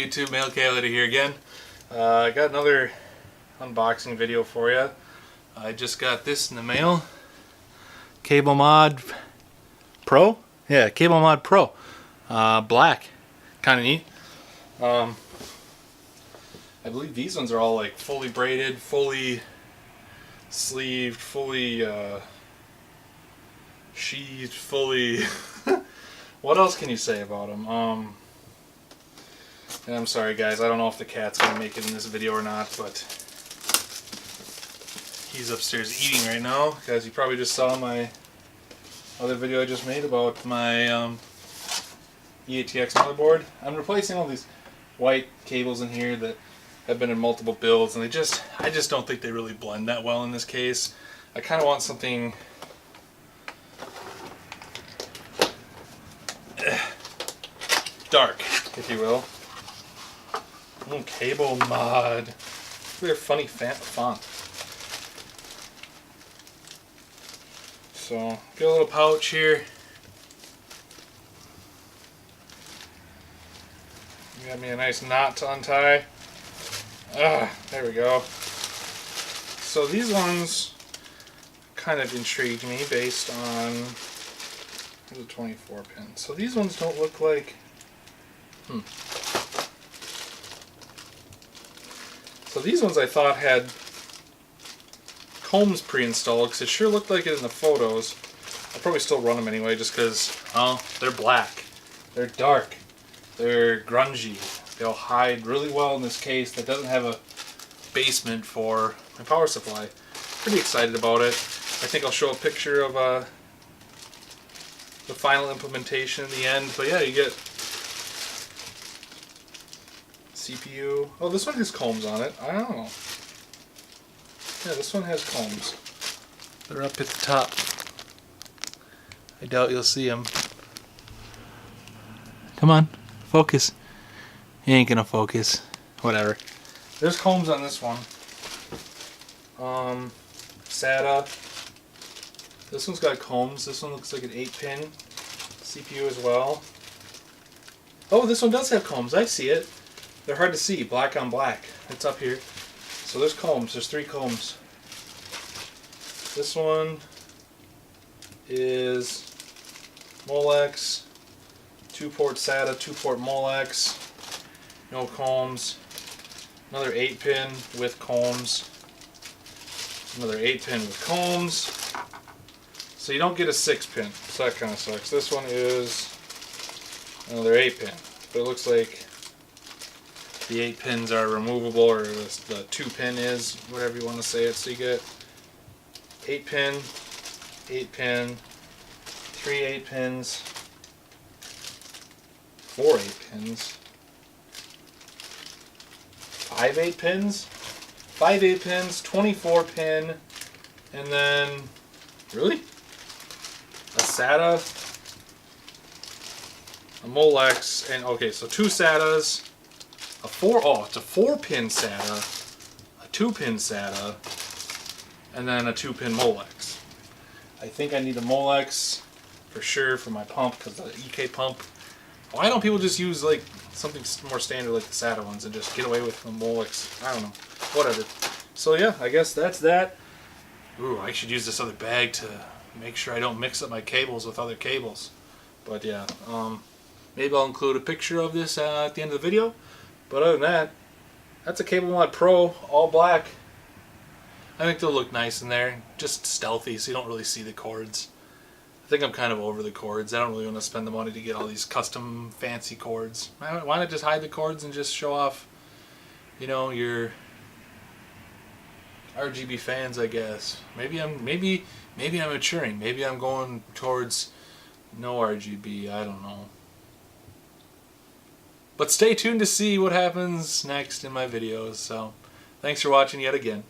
YouTube? Mail Calendar here again. I got another unboxing video for you. I just got this in the mail. Cable Mod Pro? Yeah, Cable Mod Pro. Black. Kind of neat. I believe these ones are all like fully braided, fully sleeved, fully sheathed, fully... What else can you say about them? And I'm sorry guys, I don't know if the cat's going to make it in this video or not, but he's upstairs eating right now. Guys, you probably just saw my other video I just made about my EATX motherboard. I'm replacing all these white cables in here that have been in multiple builds, and I just don't think they really blend that well in this case. I kind of want something dark, if you will. Cable Mod. Look at their funny font. So, get a little pouch here. Got me a nice knot to untie. There we go. So these ones kind of intrigued me based on the 24 pin. So these ones don't look like... So these ones I thought had combs pre-installed, because it sure looked like it in the photos. I'll probably still run them anyway, just because, they're black, they're dark, they're grungy. They'll hide really well in this case that doesn't have a basement for my power supply. Pretty excited about it. I think I'll show a picture of the final implementation in the end. But yeah, you get CPU. Oh, this one has combs on it. I don't know. Yeah, this one has combs. They're up at the top. I doubt you'll see them. Come on, focus. He ain't gonna focus. Whatever. There's combs on this one. SATA. This one's got combs. This one looks like an 8-pin CPU as well. Oh, this one does have combs. I see it. They're hard to see. Black on black. It's up here. So there's combs. There's 3 combs. This one is Molex. 2-port SATA, 2-port Molex. No combs. Another 8-pin with combs. Another 8-pin with combs. So you don't get a 6-pin. So that kind of sucks. This one is another 8-pin. But it looks like the 8 pins are removable, or the 2-pin is, whatever you want to say it. So you get 8-pin, 8-pin, 3 8-pins, 4 8-pins, 5 8-pins, 5 8-pins, 24-pin, and then, really? A SATA, a Molex, and okay, so 2 SATAs, it's a 4-pin SATA, a 2-pin SATA, and then a 2-pin Molex. I think I need a Molex for sure for my pump, because the EK pump. Why don't people just use like something more standard like the SATA ones and just get away with the Molex? I don't know. Whatever. So yeah, I guess that's that. Ooh, I should use this other bag to make sure I don't mix up my cables with other cables. But yeah, maybe I'll include a picture of this at the end of the video. But other than that, that's a Cable Mod Pro, all black. I think they'll look nice in there. Just stealthy, so you don't really see the cords. I think I'm kind of over the cords. I don't really want to spend the money to get all these custom fancy cords. Why not just hide the cords and just show off, you know, your RGB fans, I guess. Maybe I'm maturing. Maybe I'm going towards no RGB. I don't know. But stay tuned to see what happens next in my videos. So, thanks for watching yet again.